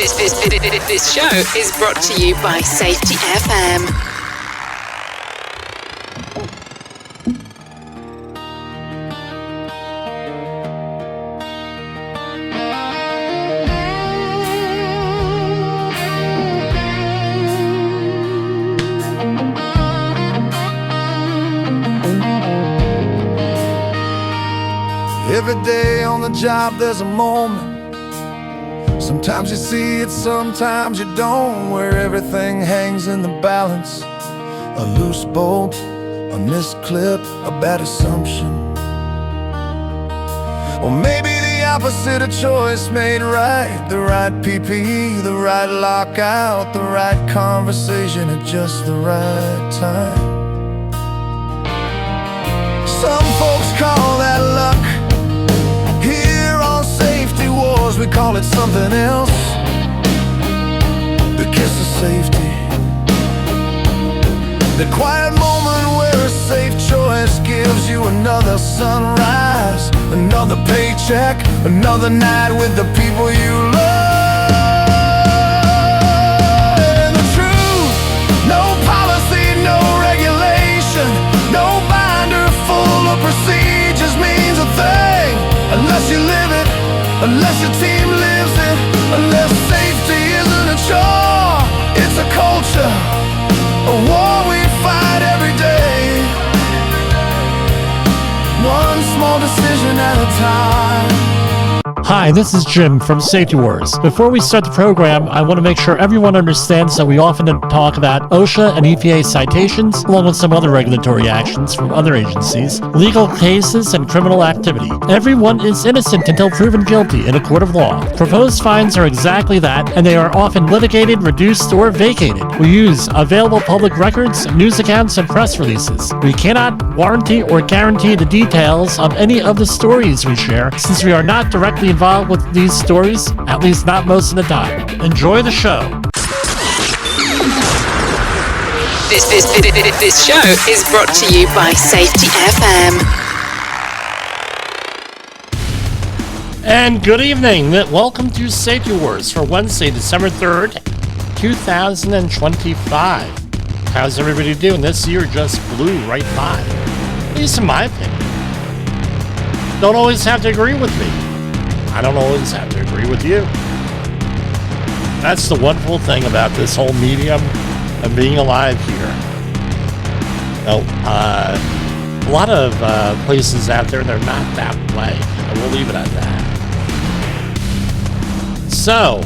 This show is brought to you by Safety FM. Every day on the job there's a moment. Sometimes you see it, sometimes you don't, where everything hangs in the balance. A loose bolt, a missed clip, a bad assumption. Or maybe the opposite, a choice made right. The right PPE, the right lockout, the right conversation at just the right time. Some folks call that luck. Here on Safety Wars we call it something else. The kiss of safety. The quiet moment where a safe choice gives you another sunrise, another paycheck, another night with the people you love. And the truth, no policy, no regulation, no binder full of procedures means a thing unless you live it, unless your team lives it, unless safety isn't a chore, it's a culture, a war we fight every day, one small decision at a time. Hi, this is Jim from Safety Wars. Before we start the program, I want to make sure everyone understands that we often talk about OSHA and EPA citations, along with some other regulatory actions from other agencies, legal cases, and criminal activity. Everyone is innocent until proven guilty in a court of law. Proposed fines are exactly that, and they are often litigated, reduced, or vacated. We use available public records, news accounts, and press releases. We cannot warranty or guarantee the details of any of the stories we share, since we are not directly involved with these stories, at least not most of the time. Enjoy the show. This show is brought to you by Safety FM. And good evening. Welcome to Safety Wars for Wednesday, December 3rd, 2025. How's everybody doing? This year just blew right by, at least in my opinion. Don't always have to agree with me. I don't always have to agree with you. That's the wonderful thing about this whole medium and being alive here. A lot of places out there, they're not that way. And we'll leave it at that. So,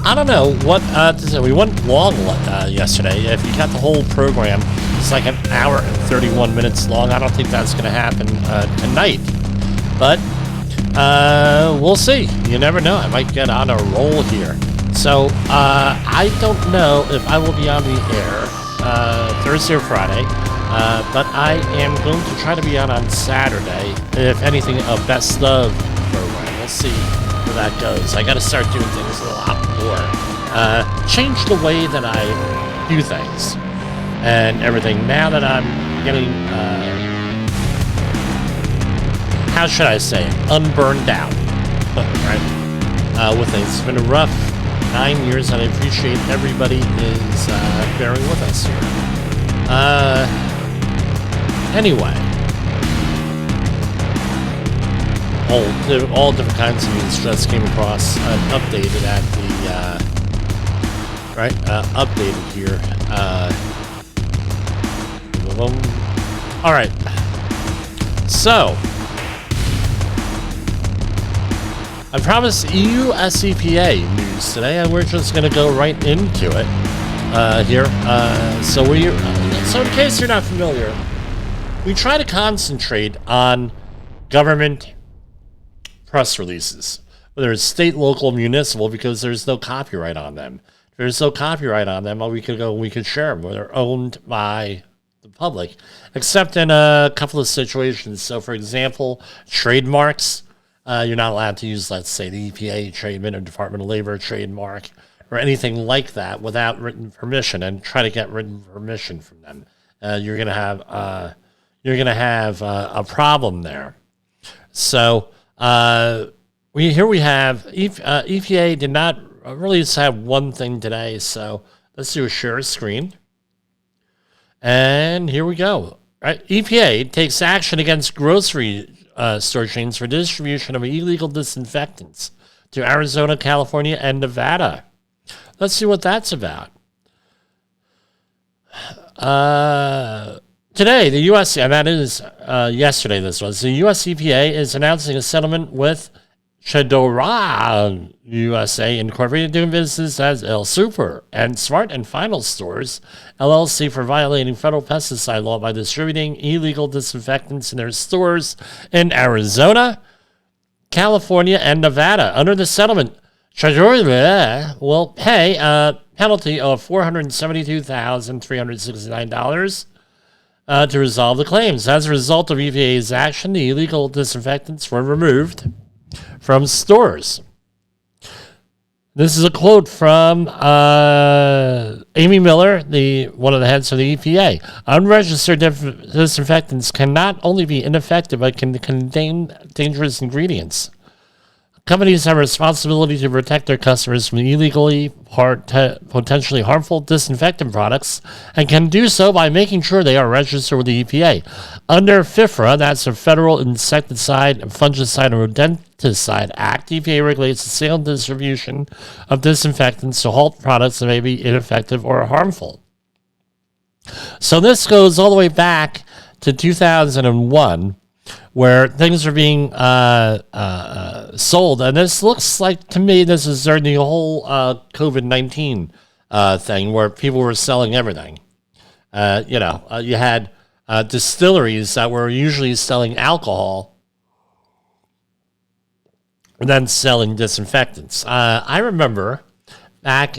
I don't know what to say. We went long yesterday. If you got the whole program, it's like an hour and 31 minutes long. I don't think that's going to happen tonight. But we'll see. You never know. I might get on a roll here. So I don't know if I will be on the air Thursday or Friday. But I am going to try to be on Saturday. If anything, a best of program. We'll see where that goes. I got to start doing things a lot more. Change the way that I do things. And everything. Now that I'm getting, how should I say it? Unburned out, right? With things. It's been a rough 9 years, and I appreciate everybody is bearing with us here. Anyway, all different kinds of news just came across, updated at the updated here. All right. So, I promised EU SCPA news today, and we're just going to go right into it here. So in case you're not familiar, we try to concentrate on government press releases, whether it's state, local, municipal, because there's no copyright on them. If there's no copyright on them, we could share them. They're owned by the public, except in a couple of situations. So, for example, trademarks, you're not allowed to use, let's say, the EPA trademark or Department of Labor trademark or anything like that without written permission, and try to get written permission from them. You're gonna have a problem there. So Here we have EPA did not release have one thing today, so let's do a share screen. And here we go. Right. EPA takes action against grocery store chains for distribution of illegal disinfectants to Arizona, California, and Nevada. Let's see what that's about. Today, the U.S., and that is yesterday this was, the U.S. EPA is announcing a settlement with Chedora USA Incorporated, doing business as El Super, and Smart and Final Stores LLC for violating federal pesticide law by distributing illegal disinfectants in their stores in Arizona, California, and Nevada. Under the settlement, Chedora will pay a penalty of $472,369 to resolve the claims. As a result of EPA's action, the illegal disinfectants were removed from stores. This is a quote from Amy Miller, one of the heads of the EPA. Unregistered disinfectants can not only be ineffective, but can contain dangerous ingredients. Companies have a responsibility to protect their customers from illegally potentially harmful disinfectant products and can do so by making sure they are registered with the EPA. Under FIFRA, that's the Federal Insecticide, Fungicide, and Rodenticide Act, EPA regulates the sale and distribution of disinfectants to halt products that may be ineffective or harmful. So this goes all the way back to 2001, where things are being sold. And this looks like, to me, this is during the whole COVID-19 thing where people were selling everything. You had distilleries that were usually selling alcohol and then selling disinfectants. I remember back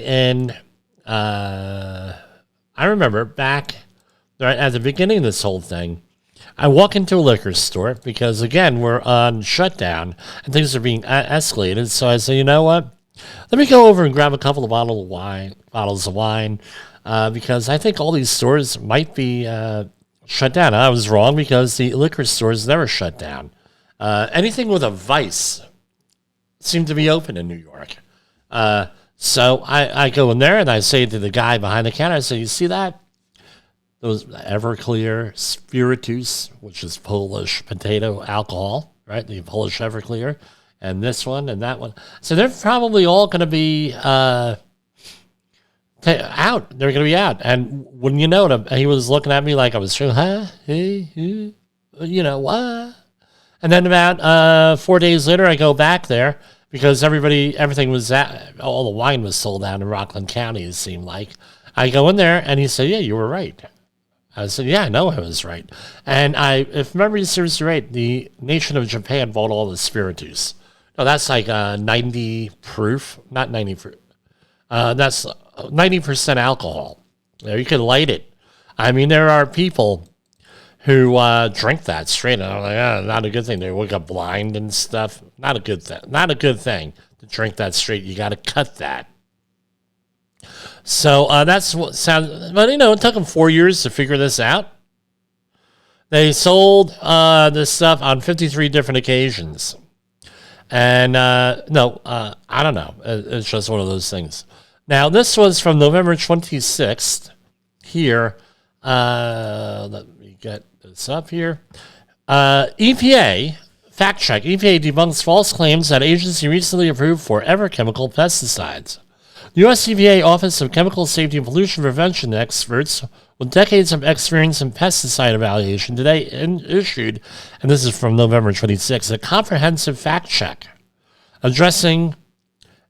right at the beginning of this whole thing, I walk into a liquor store because, again, we're on shutdown and things are being escalated. So I say, you know what? Let me go over and grab a couple of bottles of wine, because I think all these stores might be shut down. I was wrong because the liquor stores never shut down. Anything with a vice seemed to be open in New York. So I go in there and I say to the guy behind the counter, I say, you see that? Those Everclear Spiritus, which is Polish potato alcohol, right? The Polish Everclear, and this one and that one. So they're probably all going to be out. They're going to be out. And when you know it, he was looking at me like I was, what? And then about 4 days later, I go back there because everything was all the wine was sold out in Rockland County, it seemed like. I go in there and he said, yeah, you were right. I said, yeah, I know I was right. And if memory serves me right, the nation of Japan bought all the spiritus. No, that's like 90 proof, not 90 proof. That's 90% alcohol. You can light it. I mean, there are people who drink that straight. And I'm like, not a good thing. They wake up blind and stuff. Not a good thing. Not a good thing to drink that straight. You got to cut that. So that's what sounds, but it took them 4 years to figure this out. They sold this stuff on 53 different occasions. And I don't know. It's just one of those things. Now, this was from November 26th here. Let me get this up here. EPA, fact check. EPA debunks false claims that agency recently approved forever chemical pesticides. The U.S. EPA Office of Chemical Safety and Pollution Prevention experts with decades of experience in pesticide evaluation today issued, and this is from November 26, a comprehensive fact check addressing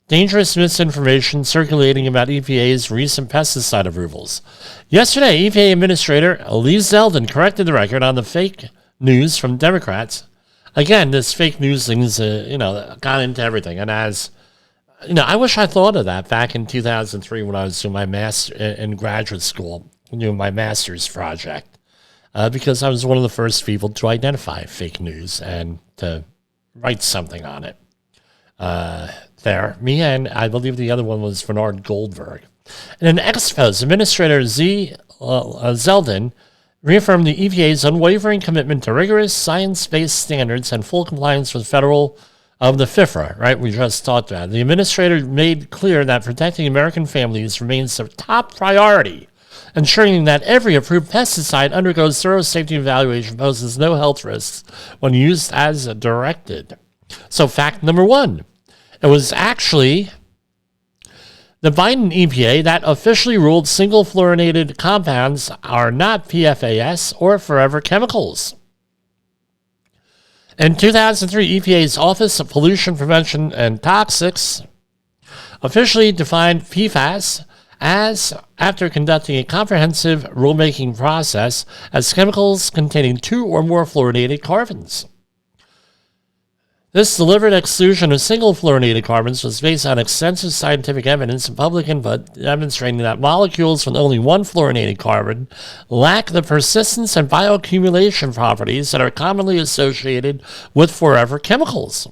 dangerous misinformation circulating about EPA's recent pesticide approvals. Yesterday, EPA Administrator Lee Zeldin corrected the record on the fake news from Democrats. Again, this fake news thing is, got into everything, and as I wish I thought of that back in 2003 when I was doing my master in graduate school, doing my master's project, because I was one of the first people to identify fake news and to write something on it. Me and I believe the other one was Bernard Goldberg. In an ex-post, Administrator Zeldin reaffirmed the EPA's unwavering commitment to rigorous science-based standards and full compliance with federal of the FIFRA, right? We just talked about. The administrator made clear that protecting American families remains their top priority, ensuring that every approved pesticide undergoes thorough safety evaluation, poses no health risks when used as directed. So fact number one, it was actually the Biden EPA that officially ruled single fluorinated compounds are not PFAS or forever chemicals. In 2003, EPA's Office of Pollution Prevention and Toxics officially defined PFAS as, after conducting a comprehensive rulemaking process, as chemicals containing 2 or more fluorinated carbons. This deliberate exclusion of single fluorinated carbons was based on extensive scientific evidence and public input demonstrating that molecules with only one fluorinated carbon lack the persistence and bioaccumulation properties that are commonly associated with forever chemicals.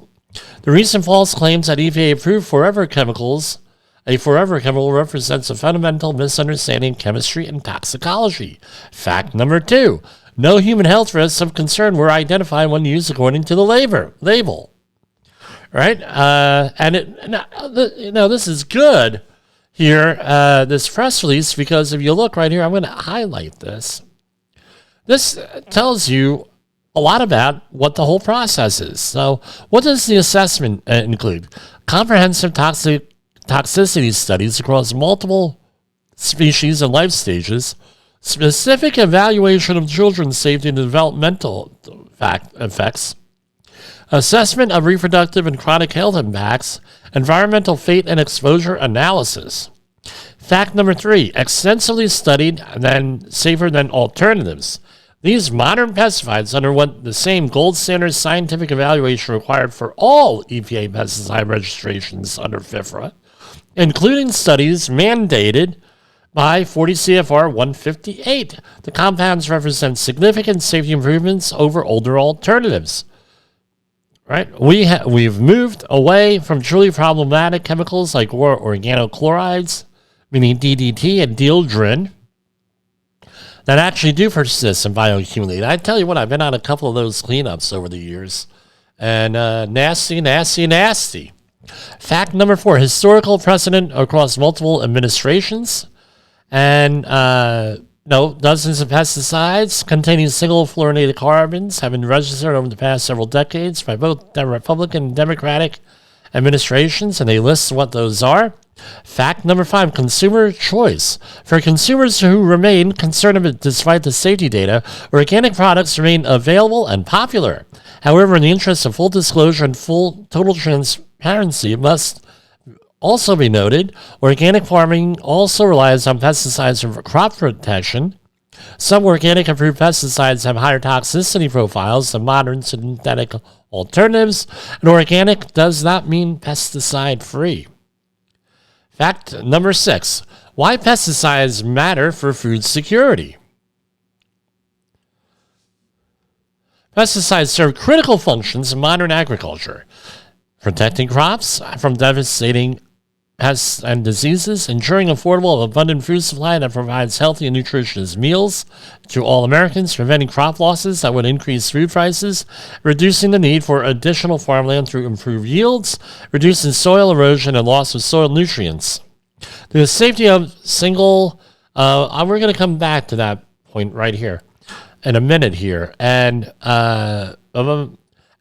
The recent false claims that EPA approved forever chemicals, a forever chemical represents a fundamental misunderstanding of chemistry and toxicology. Fact number 2, no human health risks of concern were identified when used according to the label. Right? This is good here, this press release, because if you look right here, I'm going to highlight this. This tells you a lot about what the whole process is. So what does the assessment include? Comprehensive toxicity studies across multiple species and life stages, specific evaluation of children's safety and developmental effects, assessment of reproductive and chronic health impacts, environmental fate and exposure analysis. Fact number 3, extensively studied and then safer than alternatives. These modern pesticides underwent the same gold standard scientific evaluation required for all EPA pesticide registrations under FIFRA, including studies mandated by 40 CFR 158. The compounds represent significant safety improvements over older alternatives. Right? We've moved away from truly problematic chemicals like organochlorides, meaning DDT and dieldrin, that actually do persist and bioaccumulate. I tell you what, I've been on a couple of those cleanups over the years, and nasty. Fact number 4, historical precedent across multiple administrations, and dozens of pesticides containing single fluorinated carbons have been registered over the past several decades by both the Republican and Democratic administrations, and they list what those are. Fact number 5, consumer choice. For consumers who remain concerned despite the safety data, organic products remain available and popular. However, in the interest of full disclosure and full total transparency, it must also be noted, organic farming also relies on pesticides for crop protection. Some organic approved pesticides have higher toxicity profiles than modern synthetic alternatives, and organic does not mean pesticide-free. Fact number 6, why pesticides matter for food security. Pesticides serve critical functions in modern agriculture, protecting crops from devastating pests and diseases, ensuring affordable and abundant food supply that provides healthy and nutritious meals to all Americans, preventing crop losses that would increase food prices, reducing the need for additional farmland through improved yields, reducing soil erosion and loss of soil nutrients. The safety of single, we're going to come back to that point right here in a minute here, and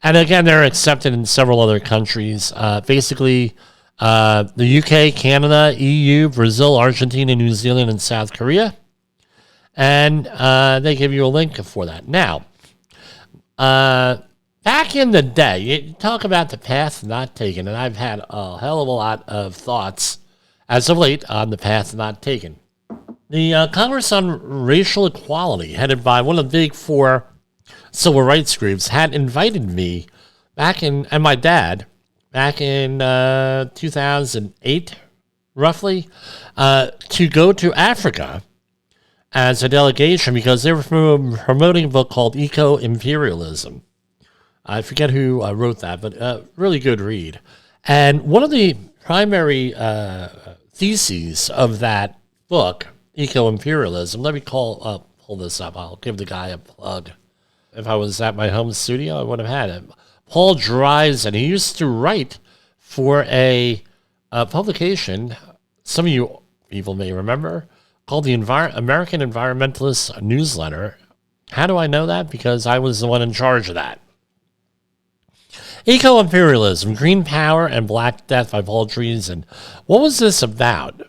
again, they're accepted in several other countries, basically. The UK, Canada, EU, Brazil, Argentina, New Zealand, and South Korea. And they give you a link for that. Now, back in the day, you talk about the path not taken, and I've had a hell of a lot of thoughts as of late on the path not taken. The Congress on Racial Equality, headed by one of the big 4 civil rights groups, had invited me and my dad, back in 2008, roughly, to go to Africa as a delegation because they were promoting a book called Eco-Imperialism. I forget who wrote that, but really good read. And one of the primary theses of that book, Eco-Imperialism, let me pull this up. I'll give the guy a plug. If I was at my home studio, I would have had it. Paul Dries, he used to write for a publication, some of you people may remember, called the American Environmentalist Newsletter. How do I know that? Because I was the one in charge of that. Eco-Imperialism, Green Power, and Black Death by Paul Dries. What was this about?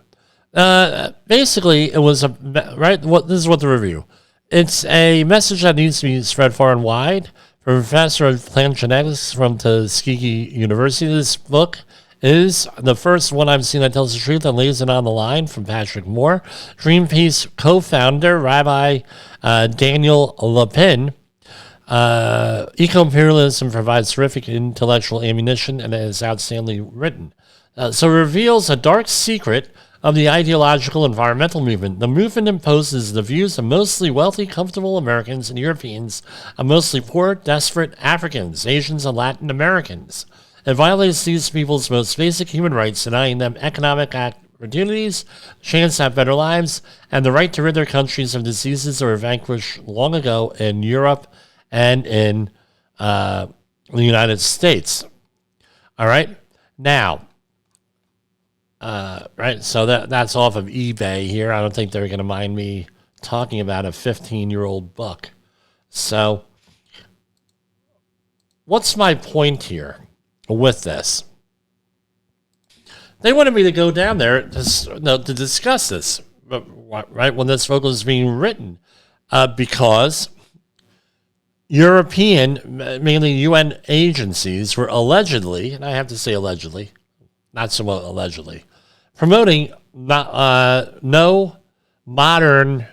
Basically, it was this is what the review. It's a message that needs to be spread far and wide. For a professor of plant genetics from Tuskegee University, this book is the first one I've seen that tells the truth and lays it on the line, from Patrick Moore. Greenpeace co-founder, Rabbi Daniel Lapin. Eco-imperialism provides terrific intellectual ammunition and is outstandingly written. So it reveals a dark secret of the ideological environmental movement. The movement imposes the views of mostly wealthy, comfortable Americans and Europeans on mostly poor, desperate Africans, Asians, and Latin Americans. It violates these people's most basic human rights, denying them economic opportunities, chance to have better lives, and the right to rid their countries of diseases that were vanquished long ago in Europe and in the United States. All right? Now, so that's off of eBay here. I don't think they're going to mind me talking about a 15-year-old book. So what's my point here with this? They wanted me to go down there to discuss this, right, when this book was being written, because European, mainly UN agencies, were allegedly, and I have to say allegedly, not so much allegedly, promoting no modern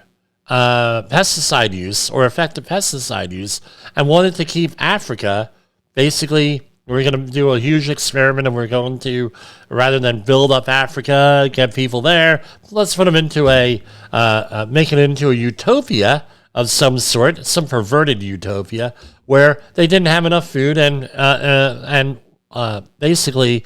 pesticide use or effective pesticide use, and wanted to keep Africa, basically, we're going to do a huge experiment, and we're going to, rather than build up Africa, get people there, let's put them into make it into a utopia of some sort, some perverted utopia, where they didn't have enough food and basically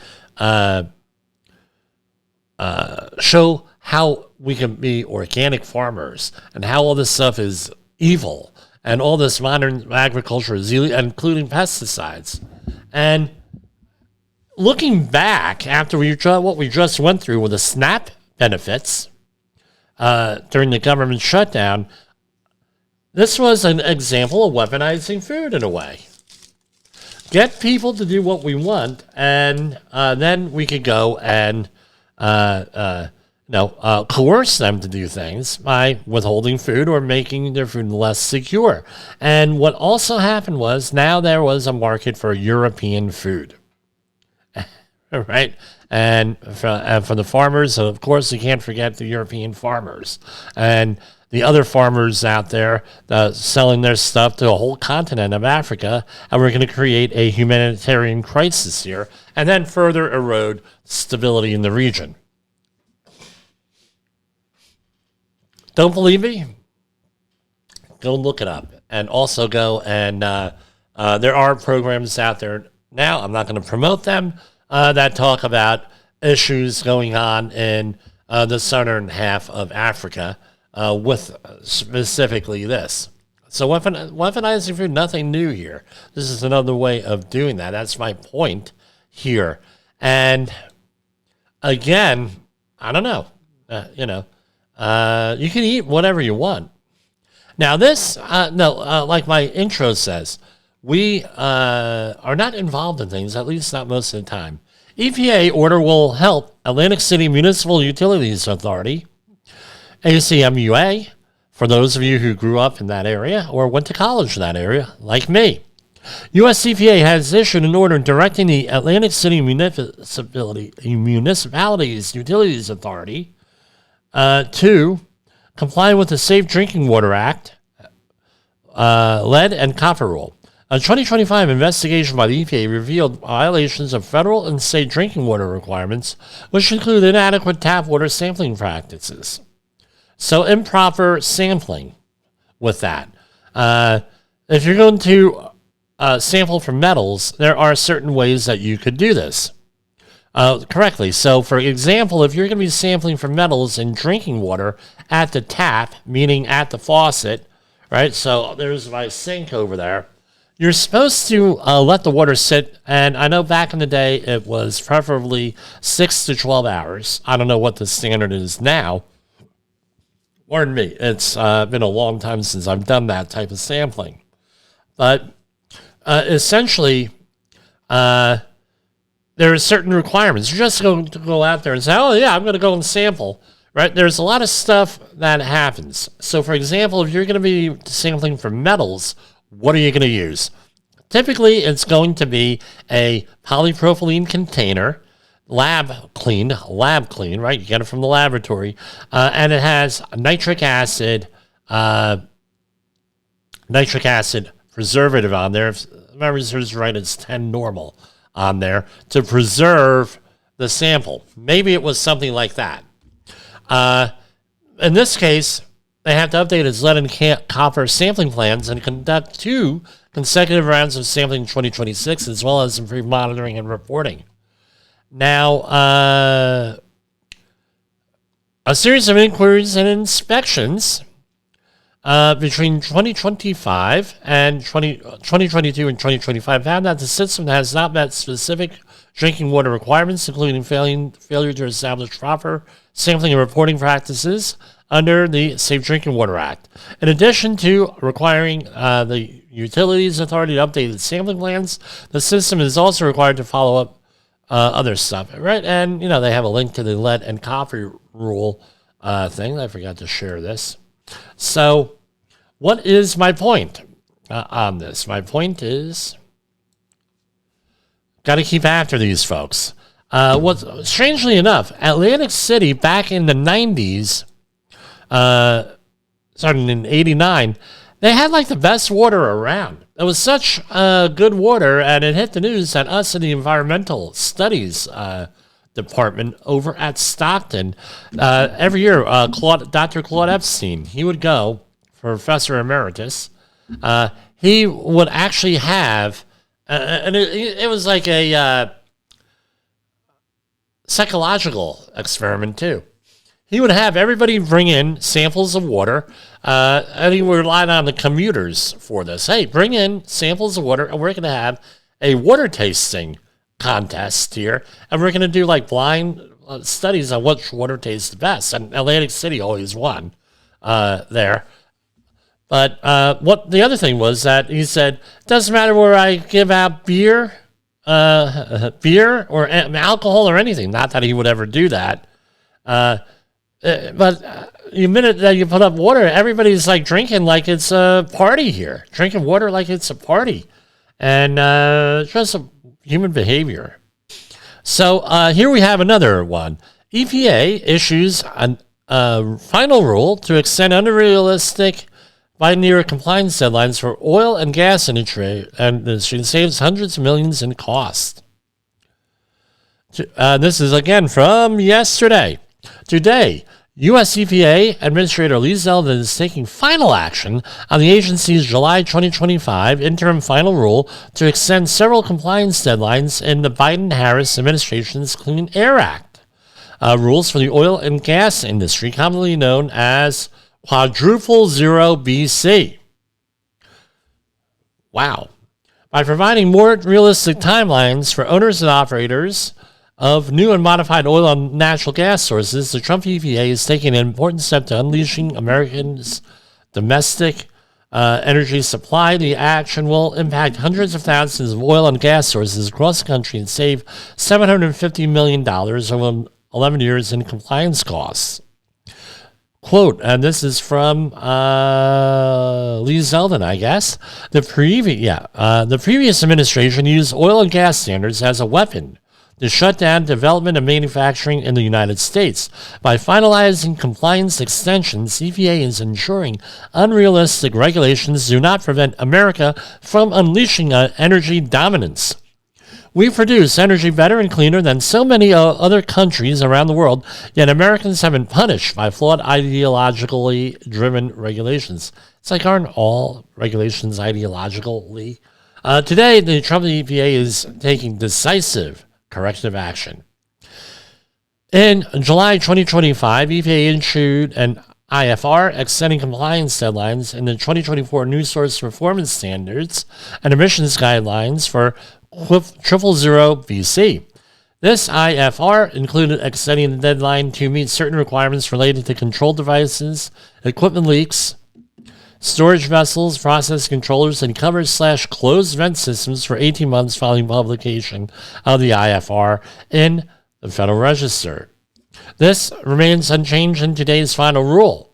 show how we can be organic farmers and how all this stuff is evil and all this modern agriculture is illegal, including pesticides. And looking back after what we just went through with the SNAP benefits during the government shutdown, this was an example of weaponizing food in a way. Get people to do what we want, and then we could go and coerce them to do things by withholding food or making their food less secure. And what also happened was now there was a market for European food, right? And for the farmers, of course, you can't forget the European farmers and the other farmers out there selling their stuff to a whole continent of Africa, and we're going to create a humanitarian crisis here and then further erode stability in the region. Don't believe me? Go look it up. And also go and there are programs out there now, I'm not going to promote them, that talk about issues going on in the southern half of Africa with specifically this. So weaponizing food, nothing new here. This is another way of doing that. That's my point here. And again, I don't know, you can eat whatever you want. Now this, like my intro says, we are not involved in things, at least not most of the time. EPA order will help Atlantic City Municipal Utilities Authority, ACMUA, for those of you who grew up in that area or went to college in that area, like me. U.S. EPA has issued an order directing the Atlantic City Municipalities Utilities Authority to comply with the Safe Drinking Water Act, lead and copper rule. A 2025 investigation by the EPA revealed violations of federal and state drinking water requirements, which include inadequate tap water sampling practices. So improper sampling with that. If you're going to sample for metals, there are certain ways that you could do this correctly. So, for example, if you're going to be sampling for metals in drinking water at the tap, meaning at the faucet, right? So there's my sink over there. you're supposed to let the water sit, and I know back in the day it was preferably 6 to 12 hours. I don't know what the standard is now. Pardon me, it's been a long time since I've done that type of sampling. But essentially, there are certain requirements. You're just going to go out there and say, oh, yeah, I'm going to go and sample. Right? There's a lot of stuff that happens. So, for example, if you're going to be sampling for metals, what are you going to use? Typically, it's going to be a polypropylene container, lab clean, right? You get it from the laboratory. And it has nitric acid preservative on there. If memory serves right, it's 10 normal on there to preserve the sample. Maybe it was something like that. In this case, they have to update its lead and copper sampling plans and conduct 2 consecutive rounds of sampling in 2026, as well as improve monitoring and reporting. Now, a series of inquiries and inspections between 2025 and 2022 and 2025 found that the system has not met specific drinking water requirements, including failure to establish proper sampling and reporting practices under the Safe Drinking Water Act. In addition to requiring the Utilities Authority to update its sampling plans, the system is also required to follow up other stuff, right? And, they have a link to the lead and copper rule thing. I forgot to share this. So what is my point on this? My point is, got to keep after these folks. Strangely enough, Atlantic City back in the 90s, starting in 89, they had like the best water around. It was such good water, and it hit the news that us in the environmental studies department over at Stockton, every year, Dr. Claude Epstein, he would go, Professor Emeritus, he would actually have, and it was like a psychological experiment too. He would have everybody bring in samples of water, and he relied on the commuters for this. Hey, bring in samples of water, and we're going to have a water tasting contest here, and we're going to do like blind studies on which water tastes the best. And Atlantic City always won there. But what the other thing was that he said, it doesn't matter where I give out beer or alcohol or anything. Not that he would ever do that. But the minute that you put up water, everybody's like drinking like it's a party here. Drinking water like it's a party. And just a human behavior. So here we have another one. EPA issues a final rule to extend unrealistic Biden-era compliance deadlines for oil and gas industry, and saves hundreds of millions in cost. This is again from yesterday. Today, U.S. EPA Administrator Lee Zeldin is taking final action on the agency's July 2025 interim final rule to extend several compliance deadlines in the Biden-Harris administration's Clean Air Act. Rules for the oil and gas industry, commonly known as Quadruple Zero BC. Wow. By providing more realistic timelines for owners and operators of new and modified oil and natural gas sources, the Trump EPA is taking an important step to unleashing Americans' domestic energy supply. The action will impact hundreds of thousands of oil and gas sources across the country and save $750 million over 11 years in compliance costs. Quote, and this is from Lee Zeldin, I guess. The previous administration used oil and gas standards as a weapon to shut down development and manufacturing in the United States. By finalizing compliance extensions, EPA is ensuring unrealistic regulations do not prevent America from unleashing energy dominance. We produce energy better and cleaner than so many other countries around the world, yet Americans have been punished by flawed ideologically driven regulations. It's like, aren't all regulations ideologically? Today, the Trump EPA is taking decisive corrective action. In July 2025, EPA issued an IFR, extending compliance deadlines in the 2024 New Source Performance Standards and Emissions Guidelines for 000 VC. This IFR included extending the deadline to meet certain requirements related to control devices, equipment leaks, storage vessels, process controllers, and cover/closed vent systems for 18 months following publication of the IFR in the Federal Register. This remains unchanged in today's final rule.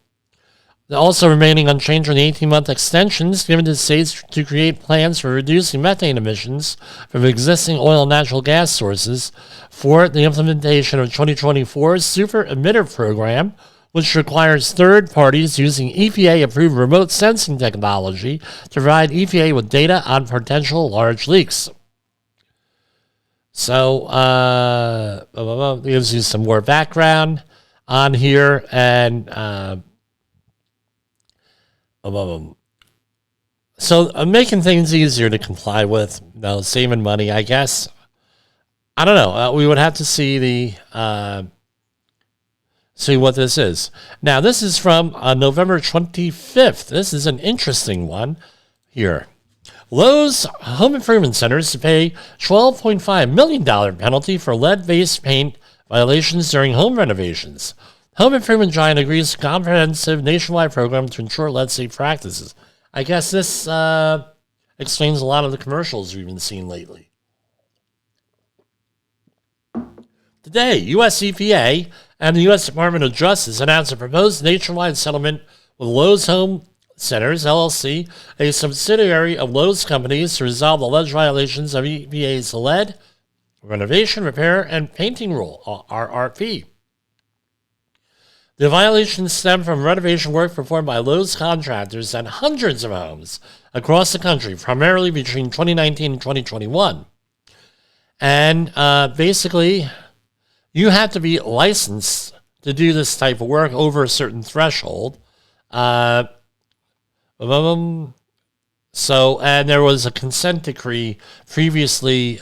Also remaining unchanged are the 18-month extensions given to states to create plans for reducing methane emissions from existing oil and natural gas sources for the implementation of 2024's Super Emitter Program, which requires third parties using EPA-approved remote sensing technology to provide EPA with data on potential large leaks. So, gives you some more background on here, and so making things easier to comply with, saving money, I guess. I don't know. We would have to see see what this is. Now, this is from November 25th. This is an interesting one here. Lowe's Home Improvement Centers to pay $12.5 million penalty for lead-based paint violations during home renovations. Home Improvement Giant agrees to comprehensive nationwide program to ensure lead-safe practices. I guess this explains a lot of the commercials we've been seeing lately. Today, U.S. EPA and the U.S. Department of Justice announced a proposed nationwide settlement with Lowe's Home Centers, LLC, a subsidiary of Lowe's companies, to resolve alleged violations of EPA's lead, renovation, repair, and painting rule, RRP. The violations stem from renovation work performed by Lowe's contractors at hundreds of homes across the country, primarily between 2019 and 2021. And basically, you have to be licensed to do this type of work over a certain threshold. So, and there was a consent decree previously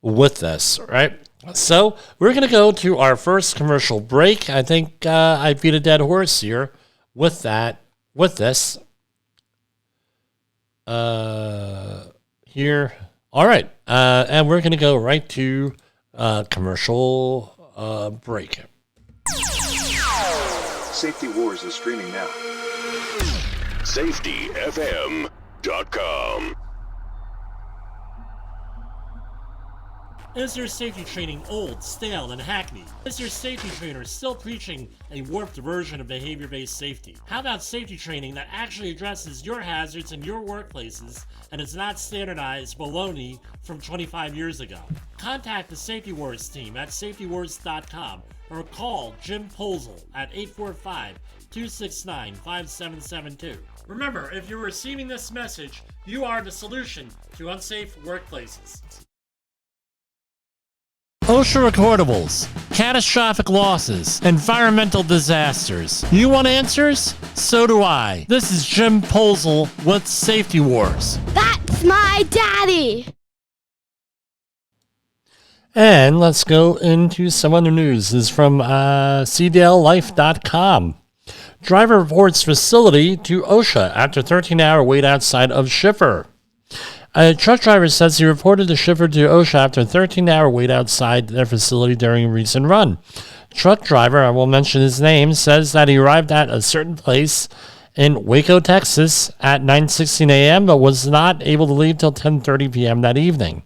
with this, right? So, we're going to go to our first commercial break. I think I beat a dead horse here with this. Here. All right. And we're going to go right to commercial break. Safety Wars is streaming now. SafetyFM.com. Is your safety training old, stale, and hackneyed? Is your safety trainer still preaching a warped version of behavior-based safety? How about safety training that actually addresses your hazards in your workplaces and is not standardized baloney from 25 years ago? Contact the Safety Wars team at safetywars.com or call Jim Posel at 845-269-5772. Remember, if you're receiving this message, you are the solution to unsafe workplaces. OSHA recordables, catastrophic losses, environmental disasters. You want answers? So do I. This is Jim Posel with Safety Wars. That's my daddy! And let's go into some other news. This is from CDLLife.com. Driver reports facility to OSHA after 13-hour wait outside of shipper. A truck driver says he reported the shipper to OSHA after a 13-hour wait outside their facility during a recent run. Truck driver, I will mention his name, says that he arrived at a certain place in Waco, Texas at 9:16 a.m., but was not able to leave till 10:30 p.m. that evening.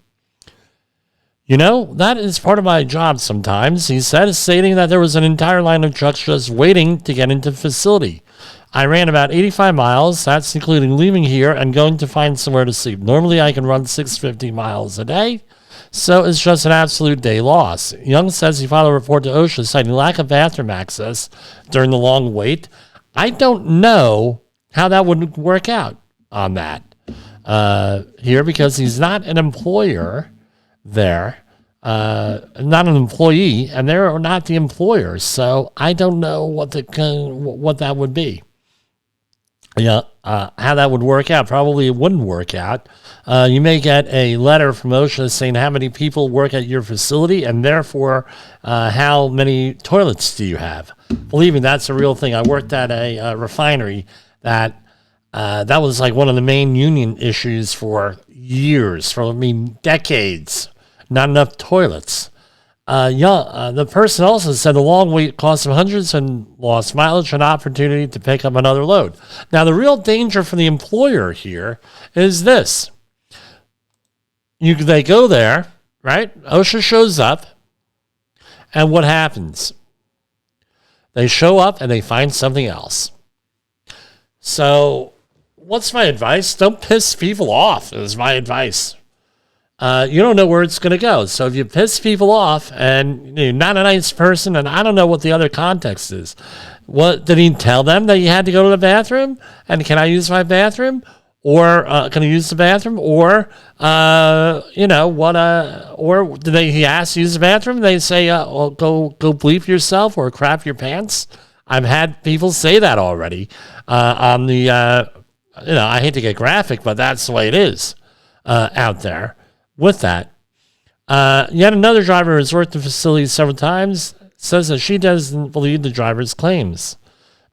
You know, that is part of my job sometimes, he said, stating that there was an entire line of trucks just waiting to get into the facility. I ran about 85 miles, that's including leaving here and going to find somewhere to sleep. Normally I can run 650 miles a day, so it's just an absolute day loss. Young says he filed a report to OSHA citing lack of bathroom access during the long wait. I don't know how that would work out on that here because he's not an employer there, not an employee, and they're not the employer, so I don't know what that would be. Yeah, how that would work out. Probably it wouldn't work out. You may get a letter from OSHA saying how many people work at your facility and therefore how many toilets do you have. Believe me, that's a real thing. I worked at a refinery that was like one of the main union issues for years, decades. Not enough toilets. The person also said the long wait cost them hundreds and lost mileage and opportunity to pick up another load. Now, the real danger for the employer here is this. They go there, right? OSHA shows up, and what happens? They show up and they find something else. So, what's my advice? Don't piss people off, is my advice. You don't know where it's going to go. So if you piss people off and you're not a nice person, and I don't know what the other context is. What did he tell them that you had to go to the bathroom? And can I use my bathroom? Or can I use the bathroom? Or or did he ask to use the bathroom? They say, well, go bleep yourself or crap your pants. I've had people say that already on the. I hate to get graphic, but that's the way it is out there. With that, yet another driver has worked the facility several times, says that she doesn't believe the driver's claims.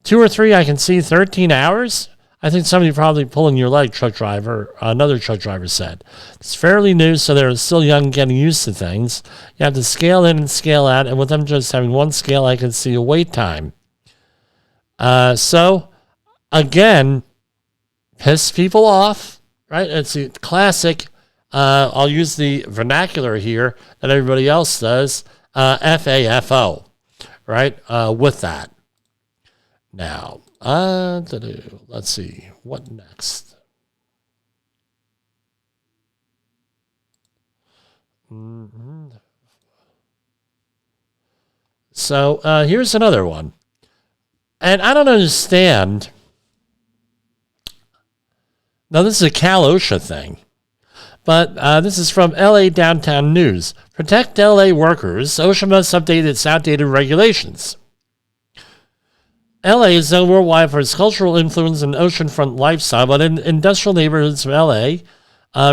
2 or 3, I can see 13 hours. I think somebody probably pulling your leg, truck driver, another truck driver said. It's fairly new, so they're still young, getting used to things. You have to scale in and scale out, and with them just having one scale, I can see a wait time. So, again, piss people off, right? It's a classic. I'll use the vernacular here that everybody else does, FAFO, right, with that. Now, let's see, what next? So here's another one. And I don't understand. Now, this is a Cal OSHA thing. But this is from LA Downtown News. Protect LA workers. OSHA must update its outdated regulations. LA is known worldwide for its cultural influence and oceanfront lifestyle, but in industrial neighborhoods of LA,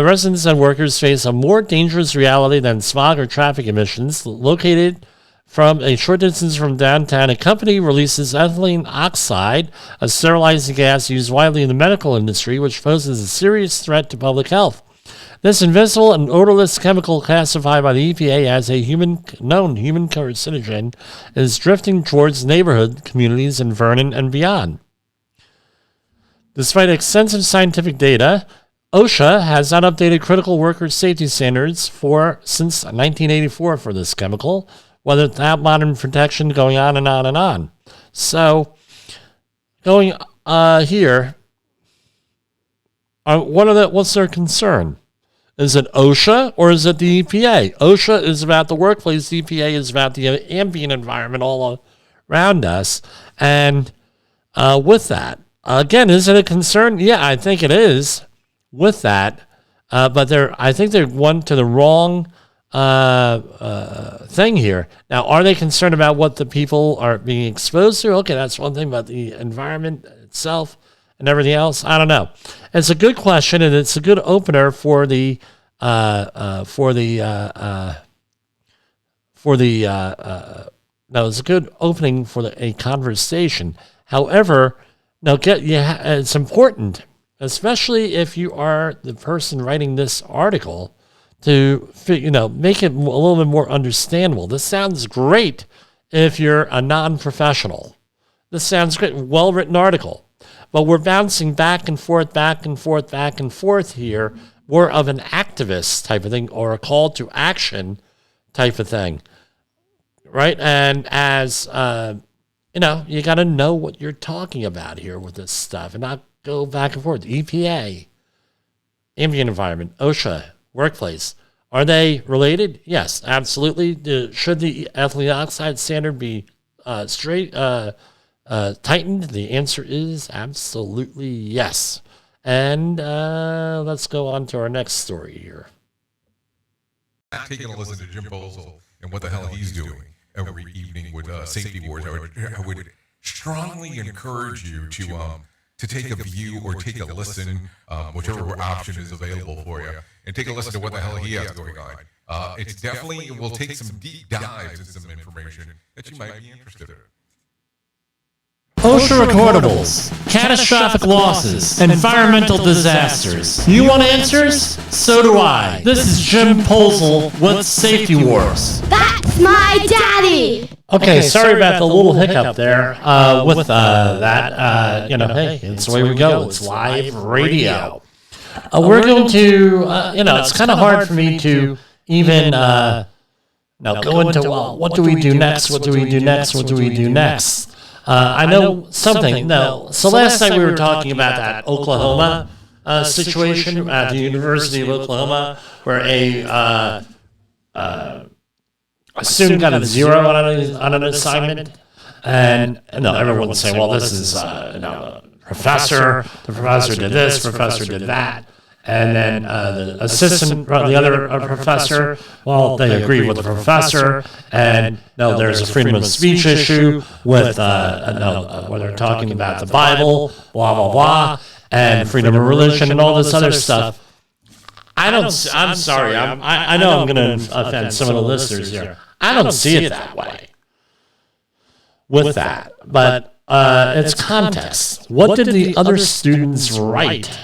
residents and workers face a more dangerous reality than smog or traffic emissions. Located from a short distance from downtown, a company releases ethylene oxide, a sterilizing gas used widely in the medical industry, which poses a serious threat to public health. This invisible and odorless chemical classified by the EPA as a known human carcinogen is drifting towards neighborhood communities in Vernon and beyond. Despite extensive scientific data, OSHA has not updated critical worker safety standards since 1984 for this chemical, whether without modern protection, going on and on and on. So, going here, what's their concern? Is it OSHA or is it the EPA? OSHA is about the workplace. The EPA is about the ambient environment all around us. And with that, again, is it a concern? Yeah, I think it is with that. But I think they're one to the wrong thing here. Now, are they concerned about what the people are being exposed to? Okay, that's one thing, but the environment itself and everything else, I don't know. It's a good question, and it's a good opener for the it's a good opening for a conversation. However, it's important, especially if you are the person writing this article, to make it a little bit more understandable. This sounds great if you're a non-professional. This sounds great, well-written article. But we're bouncing back and forth here, more of an activist type of thing or a call to action type of thing, right? And as, you got to know what you're talking about here with this stuff and not go back and forth. EPA, ambient environment, OSHA, workplace. Are they related? Yes, absolutely. Should the ethylene oxide standard be tightened? The answer is absolutely yes. And let's go on to our next story here. Taking a listen to Jim Bosel and what the hell he's doing every evening with safety boards. I would strongly encourage you to to take a view or take a listen, whichever option is available for you, and take a listen to what the hell he has going on. It will take some deep dives into some information that you might be interested in. OSHA recordables, catastrophic losses, environmental disasters. You want answers? So do I. This is Jim Posel with Safety Wars. That's my daddy. Okay, sorry about the little hiccup there with that. Hey, it's the way we go. It's live radio. We're going to, it's kind of hard for me to even go into, what do we do next? What do we do next? What do we do next? I know something. No. So last night we were talking about that Oklahoma situation at the University of Oklahoma, where a student got a 0 on an assignment, and everyone was saying, "Well, this is professor. The professor did this. Professor did that." And then the assistant, the other professor, well, they agreed with the professor. And there's a freedom of speech issue with where they're talking about the Bible, blah, blah, blah, and freedom of religion and all this other stuff. I'm sorry. I know I'm going to offend some of the listeners here. I don't see it that way with that. But it's context. What did the other students write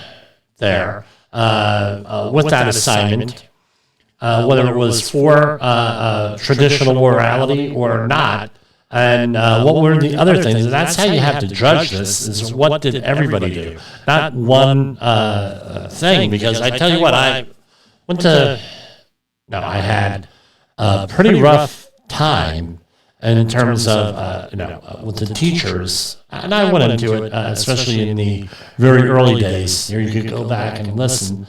there? With that assignment, whether it was for traditional morality or not, and what were the other things. That's how you have to judge this, is what did everybody do, not one thing, because I tell you what, I had a pretty rough time in terms of, with the teachers, and I went into it, especially in the very early days. Here you could go back and listen,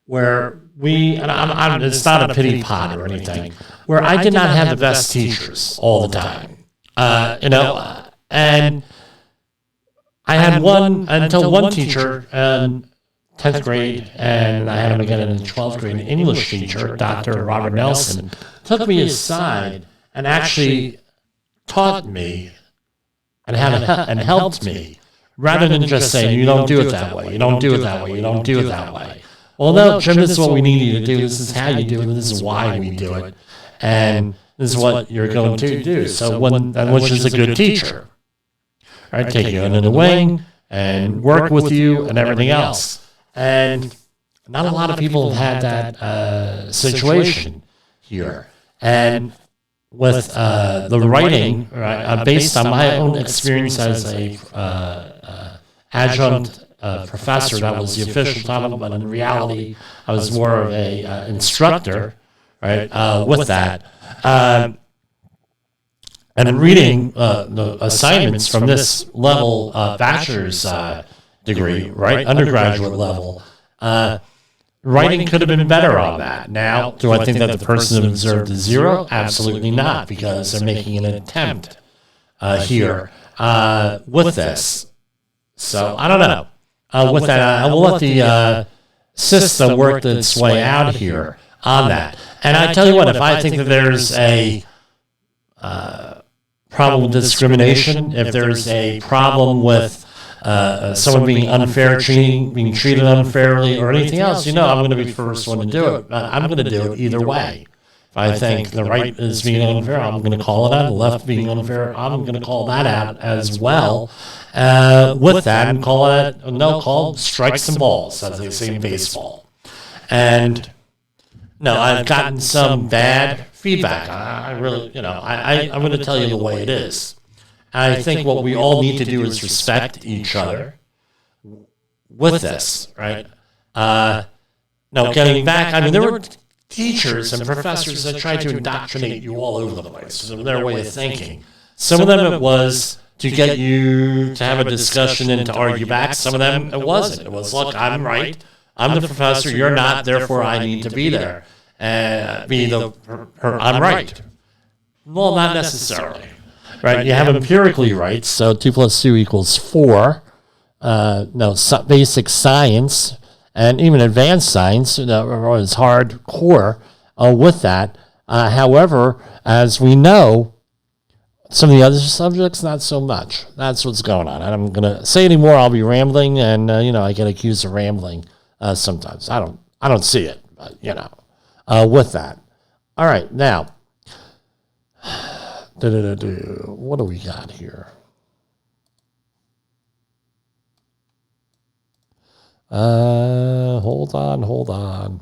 where it's not a pity pot or anything, where I did not have the best teachers all the time, and I had one teacher in 10th grade, and I had him again in the 12th grade, an English teacher, Dr. Robert Nelson, took me aside and actually taught me and helped me, rather than just saying, you don't do it that way, you don't do it that way, you don't do it that way. Well, no, Jim, this is what we need you to do, this is how you do it, this is why we do it, and this is what you're going to do. So which is a good teacher. Right, take you under the wing and work with you and everything else. And not a lot of people have had that situation here. And with the writing, right, based on my own experience as a adjunct professor, that was the official title, but in reality, I was more of a instructor, right, with that. And in reading the assignments from this level, bachelor's degree, right, undergraduate level, writing could have been better on that. Now, do I think that the person observed a 0? Absolutely not, because they're making an attempt here with this. So, I don't know. With that, I will let the system work its way out here on that. And I tell you what, if I think that there's a problem with discrimination, if there's a problem with someone being being treated unfairly, or anything else, I'm going to be the first one to do it. I'm going to do it either way. If I think the right is being unfair, I'm going to call it out. The left being unfair, I'm going to call that out as well. With that, and call strikes and balls, as they say in baseball. And I've gotten some bad feedback. I really, I'm going to tell you the way it is. I think what we all need to do is respect each other with this, right? Getting back, there were teachers and professors that tried to indoctrinate you all over the place in their way of thinking. Some of them it was to get you to have a discussion and to argue back. Some of them it wasn't. It was, look, I'm right. I'm the professor. You're not. Therefore, I need to be there. I'm right. Well, not necessarily. Right, you have empirically right, so 2 + 2 = 4. Basic science and even advanced science is hardcore with that. However, as we know, Some of the other subjects, not so much. That's what's going on. And I'm gonna say any more, I'll be rambling, and I get accused of rambling sometimes. I don't see it, but with that. All right, now, what do we got here? Hold on.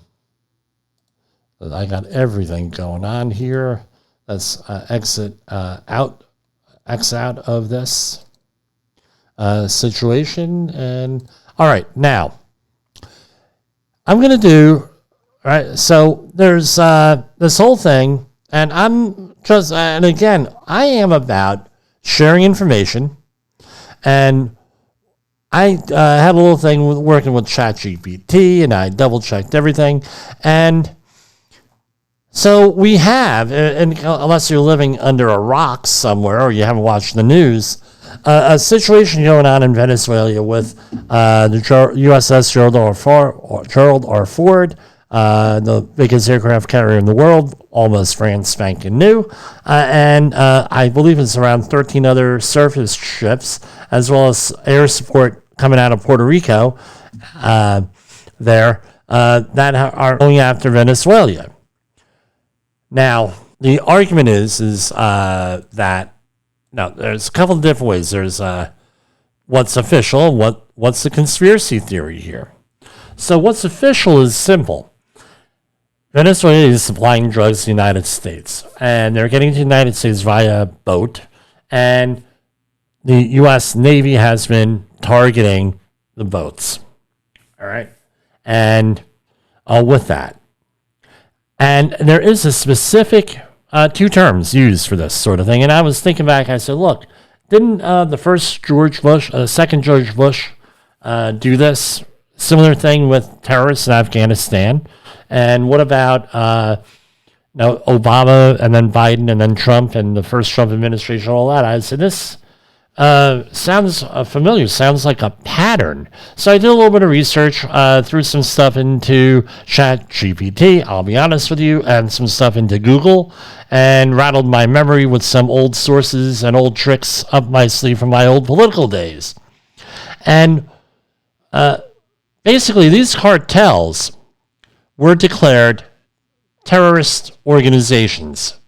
I got everything going on here. Let's exit out of this situation. And all right, now I'm going to do, all right, so there's this whole thing, and and again, I am about sharing information, and I had a little thing with working with ChatGPT, and I double-checked everything, and so we have, and unless you're living under a rock somewhere or you haven't watched the news, a situation going on in Venezuela with the USS Gerald R. Ford, the biggest aircraft carrier in the world, almost brand spanking new, and I believe it's around 13 other surface ships, as well as air support coming out of Puerto Rico that are going after Venezuela. Now, the argument is that there's a couple of different ways. There's what's official, what's the conspiracy theory here. So what's official is simple. Venezuela is supplying drugs to the United States, and they're getting to the United States via boat, and the U.S. Navy has been targeting the boats. All right? And with that. And there is a specific two terms used for this sort of thing. And I was thinking back, I said, look, didn't the second George Bush do this? Similar thing with terrorists in Afghanistan. And what about Obama and then Biden and then Trump and the first Trump administration, all that? I said, this sounds familiar, sounds like a pattern. So I did a little bit of research, threw some stuff into ChatGPT, I'll be honest with you, and some stuff into Google, and rattled my memory with some old sources and old tricks up my sleeve from my old political days. And basically, these cartels were declared terrorist organizations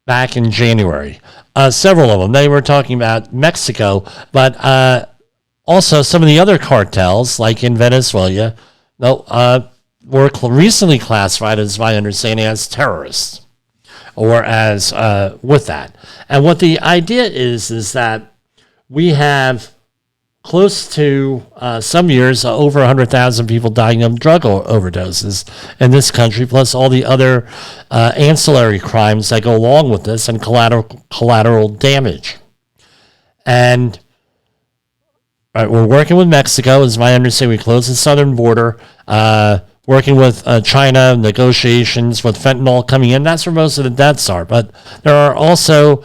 back in January. Several of them. They were talking about Mexico, but also some of the other cartels, like in Venezuela, were recently classified, as my understanding, as terrorists, or as with that. And what the idea is that we have close to some years over 100,000 people dying of drug overdoses in this country, plus all the other ancillary crimes that go along with this and collateral damage. And we're working with Mexico, as my understanding. We closed the southern border, working with China, negotiations with fentanyl coming in. That's where most of the deaths are. But there are also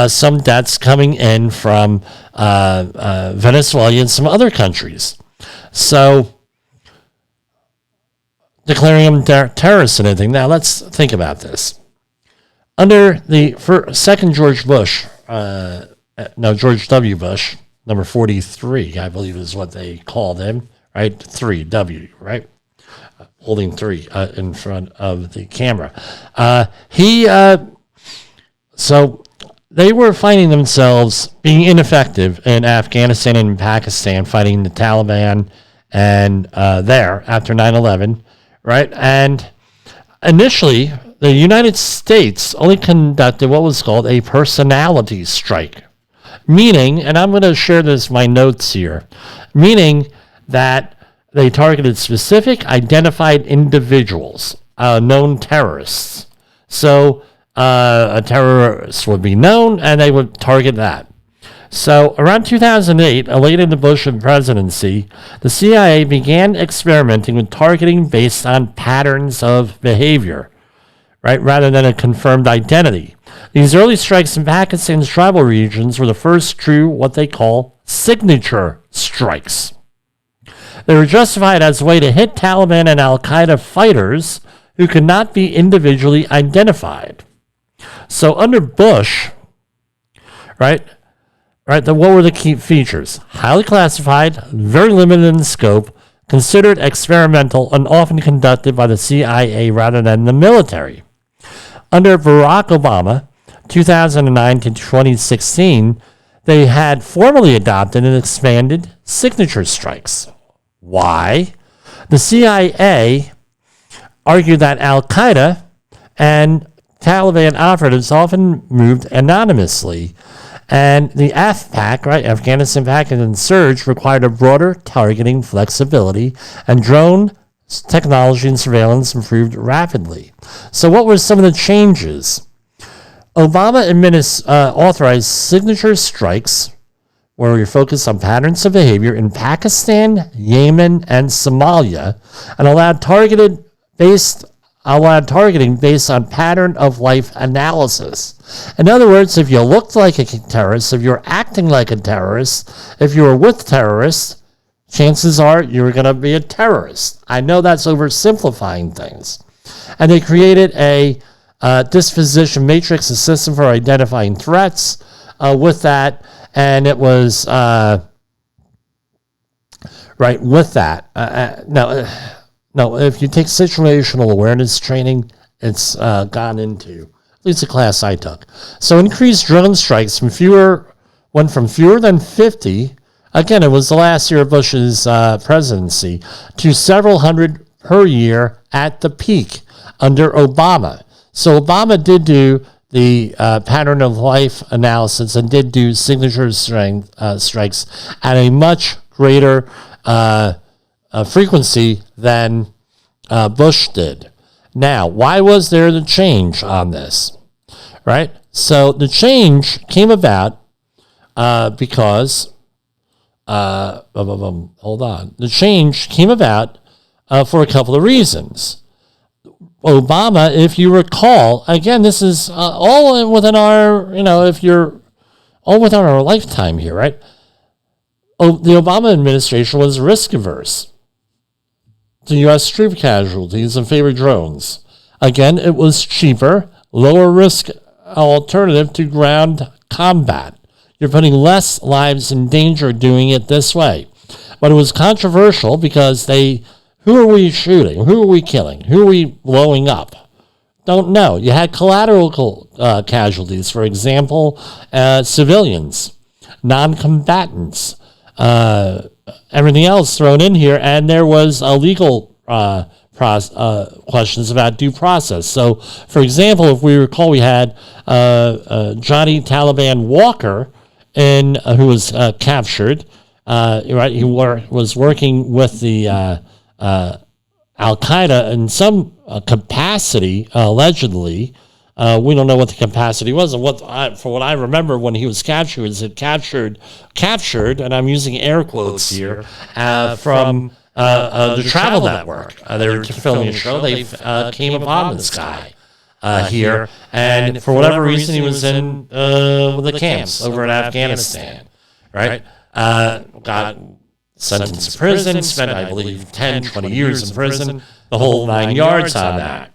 some deaths coming in from Venezuela and some other countries. So declaring them terrorists and anything. Now let's think about this. Under the second George Bush, George W. Bush, number 43, I believe is what they called him, right? 3W, right? Holding 3 in front of the camera. So they were finding themselves being ineffective in Afghanistan and Pakistan, fighting the Taliban and there after 9/11, right? And initially, the United States only conducted what was called a personality strike, meaning, and I'm going to share my notes here, meaning that they targeted specific identified individuals, known terrorists. So a terrorist would be known, and they would target that. So around 2008, late in the Bush presidency, the CIA began experimenting with targeting based on patterns of behavior, right, rather than a confirmed identity. These early strikes in Pakistan's tribal regions were the first true, what they call, signature strikes. They were justified as a way to hit Taliban and al-Qaeda fighters who could not be individually identified. So under Bush, right? Right. What were the key features? Highly classified, very limited in scope, considered experimental, and often conducted by the CIA rather than the military. Under Barack Obama, 2009 to 2016, they had formally adopted and expanded signature strikes. Why? The CIA argued that Al-Qaeda and Taliban operatives often moved anonymously, and the AFPAC, right, Afghanistan, Pakistan surge required a broader targeting flexibility, and drone technology and surveillance improved rapidly. So what were some of the changes? Obama authorized signature strikes where we focused on patterns of behavior in Pakistan, Yemen, and Somalia, and allowed targeting based on pattern of life analysis. In other words, if you looked like a terrorist, if you're acting like a terrorist, if you were with terrorists, chances are you're going to be a terrorist. I know that's oversimplifying things. And they created a disposition matrix, a system for identifying threats with that. And it was, right, with that. No, if you take situational awareness training, it's gone into, at least the class I took. So increased drone strikes went from fewer than 50, again, it was the last year of Bush's presidency, to several hundred per year at the peak under Obama. So Obama did do the pattern of life analysis and did do signature strikes at a much greater frequency than Bush did. Now, why was there the change on this? Right? So the change came about because, hold on. The change came about for a couple of reasons. Obama, if you recall, again, this is all within our, if you're all within our lifetime here, right? The Obama administration was risk averse to U.S. troop casualties and favored drones. Again, it was cheaper, lower risk alternative to ground combat. You're putting less lives in danger doing it this way. But it was controversial because who are we shooting? Who are we killing? Who are we blowing up? Don't know. You had collateral casualties, for example, civilians, non-combatants, everything else thrown in here, and there was legal questions about due process. So, for example, if we recall, we had Johnny Taliban Walker, who was captured. Right, he was working with the Al-Qaeda in some capacity, allegedly. We don't know what the capacity was, and for what I remember when he was captured, is it captured, and I'm using air quotes here, from the Travel Network. They were filming a show. They came upon this guy here, and for whatever reason, he was in the camps over in Afghanistan, right? Got sentenced to prison, spent, I believe, 10, 20 years in prison, the whole 9 yards on that.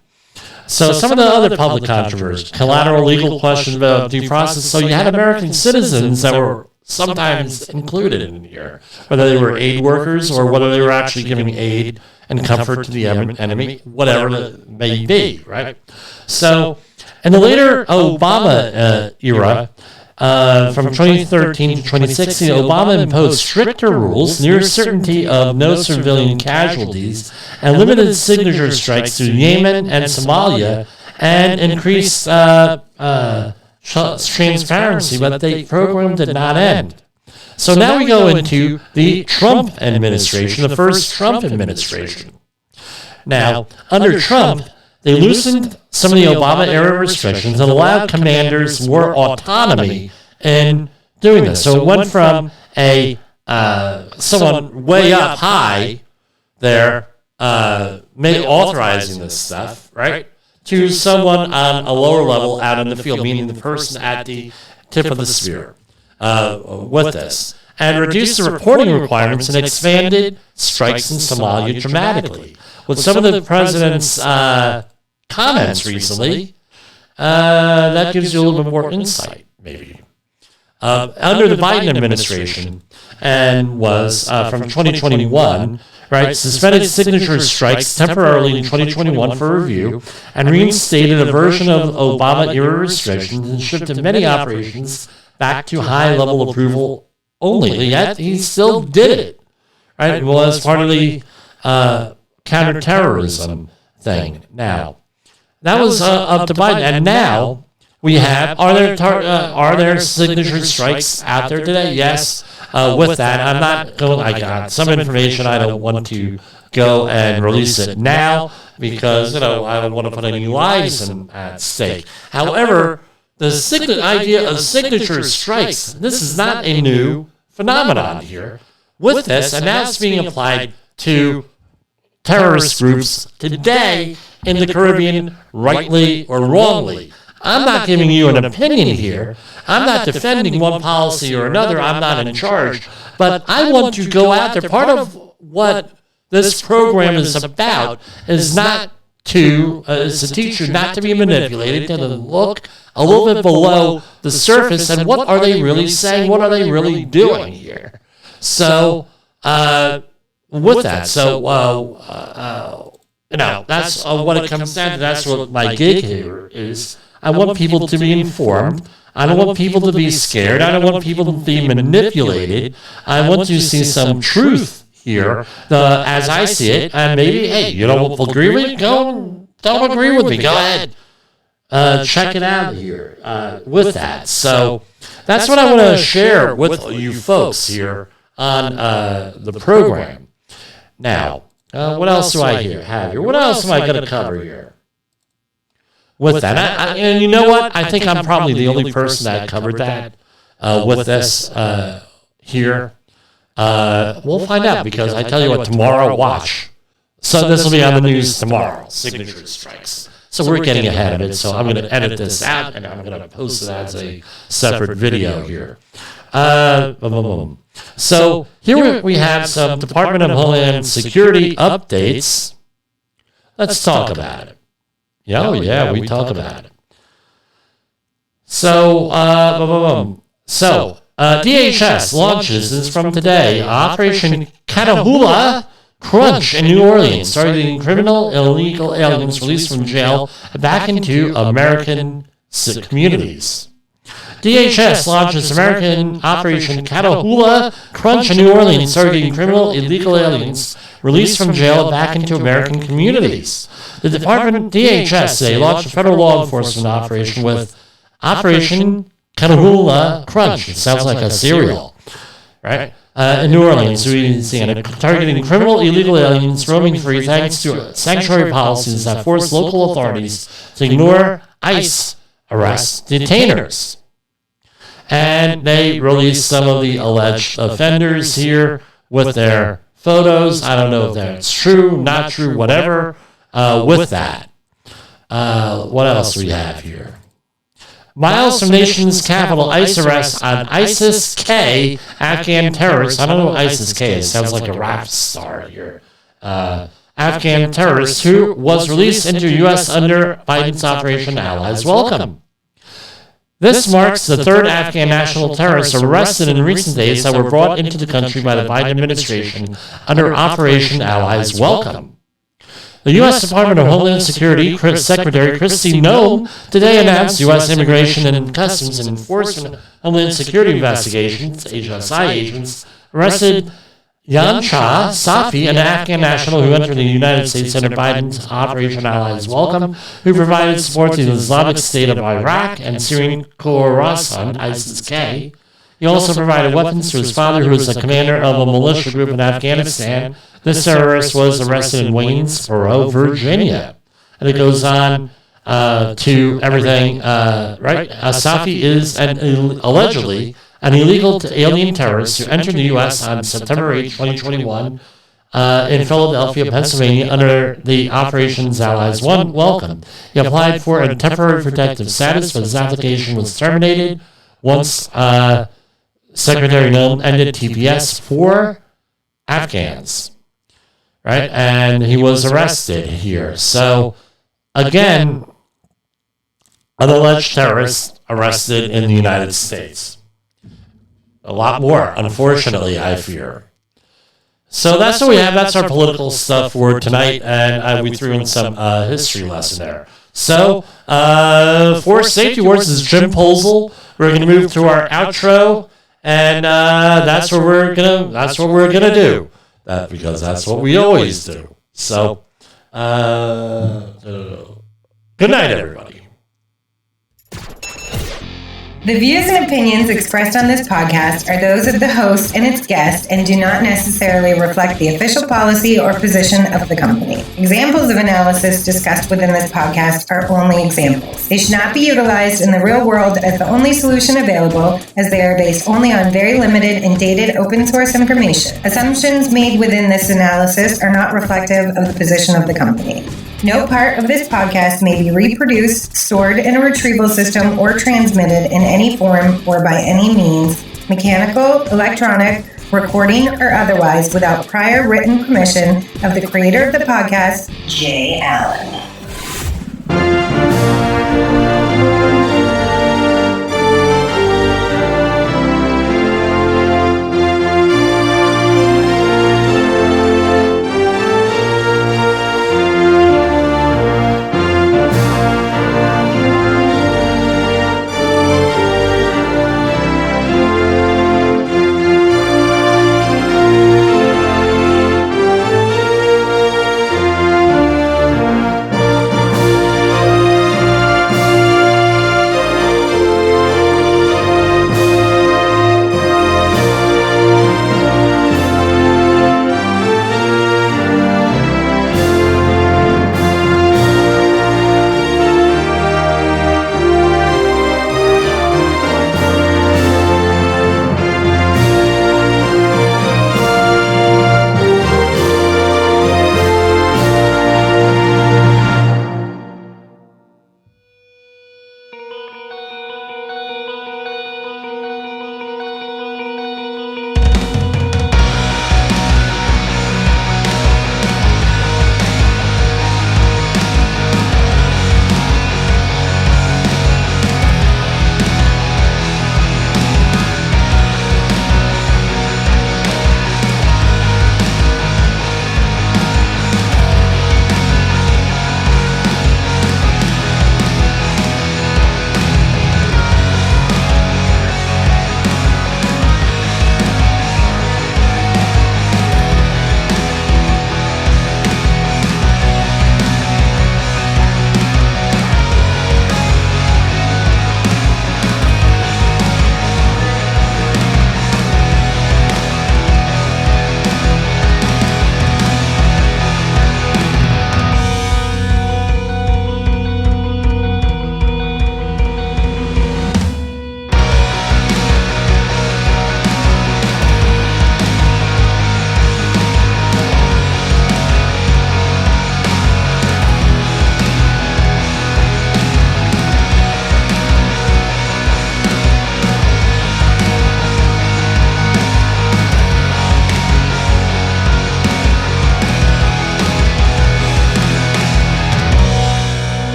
So some of the other public controversies, collateral legal questions about due process. So you had American citizens that were sometimes included in here, whether they were aid workers or whether they were actually giving aid and comfort to the enemy, whatever it may be, right? So in the later Obama era, from 2013 to 2016, Obama imposed stricter rules, near certainty of no civilian casualties, and limited signature strikes to Yemen and Somalia, and increased transparency, but the program did not end. So now we go into the Trump administration, the first Trump administration. Now, under Trump, they loosened some of the Obama-era restrictions and allowed commanders more autonomy in doing this. So it went from someone way up high there authorizing this stuff, right, to someone on a lower level out in the field, meaning the person at the tip of the spear with this, and reduced the reporting requirements and expanded strikes in Somalia dramatically. With some of the president's comments recently, that gives you a little bit more insight, maybe. under the Biden administration, and was from 2021, right, suspended signature strikes temporarily in 2021 for review, and reinstated a version of Obama-era restrictions and shifted many operations back to high-level approval only. Yet he still did it, right? It was part of the counterterrorism thing. Now, that was up to Biden, and now we have, are there signature strikes out there today? Yes. With that, I'm not going, I got some information. I don't want to go and release it now because, I don't want to put any lives at stake. However, the idea of signature strikes, this is not a new phenomenon here. With this, and now it's being applied to terrorist groups today in the Caribbean, rightly or wrongly. I'm not giving you an opinion here. I'm not defending one policy or another. I'm not in charge. But I want to go out there. Part of what this program is about is is to teach you not to be manipulated, to look a little bit below the surface and what are they really saying? What are they really doing here? So, with that, that's what it comes down to. That's what my gig here is. I want people to be informed. I don't want people to be scared. I don't want people to be manipulated. I want to see some truth here, as I see it. And maybe, hey, you don't agree with me? Don't agree with me. Go ahead. Check it out here with that. So that's what I want to share with you folks here on the program. Now, what else do I have here? What else am I going to cover here? With that, and you know what? I think I'm probably the only person that covered that with this here. We'll find out because I tell you what, tomorrow, watch. So this will be on the news tomorrow, signature strikes. So we're getting ahead of it, so I'm going to edit this out, and I'm going to post it as a separate video here. So here we have some Department of Homeland Security updates. Let's talk about it. Yeah, we talk about it. So, DHS launches, this is from today, Operation Catahoula Crunch in New Orleans, targeting criminal illegal aliens released from jail back into American communities. DHS launches American Operation Catahoula Crunch in New Orleans, targeting criminal illegal aliens released from jail back into American communities. The Department DHS today launched a federal law enforcement operation with Operation Catahoula Crunch. It sounds like a cereal, right? In New Orleans, Louisiana, targeting criminal illegal aliens roaming free thanks to sanctuary policies that force local authorities to ignore ICE arrest detainers. And they released some of the alleged offenders here with their photos. I don't know if that's true, not true, whatever. With that, what else do we have here? Miles from nation's capital, ICE arrests on ISIS-K Afghan terrorist. I don't know what ISIS-K is. Sounds like a rap star here. Afghan terrorist who was released into U.S. under Biden's Operation Allies Welcome. This marks the third Afghan national terrorist arrested in recent days that were brought into the country by the Biden administration under Operation Allies Welcome. The U.S. Department of Homeland Security Secretary Kristi Noem today announced U.S. Immigration and Customs and Enforcement Homeland Security Investigations, HSI agents, arrested Yancha Safi, an Afghan national who entered the United States under Biden's Operation Allies Welcome, who provided support to the Islamic State of Iraq and Syrian Khorasan, ISIS-K. He also provided weapons to his father, who was the commander of a militia group in Afghanistan. This terrorist was arrested in Waynesboro, Virginia. And it goes on to everything, right? Safi is allegedly an illegal alien terrorist who entered the U.S. on September 8, 2021 in Philadelphia, Pennsylvania, under the Operations Allies Welcome. He applied for a temporary protective status, but his application was terminated once Secretary Noem ended TPS for Afghans. Right? And he was arrested here. So, again, an alleged terrorist arrested in the United States. A lot more, unfortunately, I fear. So that's what we have. That's our political stuff for tonight, and we threw in some history lesson there. So, for Safety Wars, this is Jim Posel. We're going to move to our outro, and that's what we're gonna do. Because that's what we always do. So, good night, everybody. The views and opinions expressed on this podcast are those of the host and its guest and do not necessarily reflect the official policy or position of the company. Examples of analysis discussed within this podcast are only examples. They should not be utilized in the real world as the only solution available, as they are based only on very limited and dated open source information. Assumptions made within this analysis are not reflective of the position of the company. No part of this podcast may be reproduced, stored in a retrieval system, or transmitted in any form or by any means, mechanical, electronic, recording, or otherwise, without prior written permission of the creator of the podcast, Jay Allen.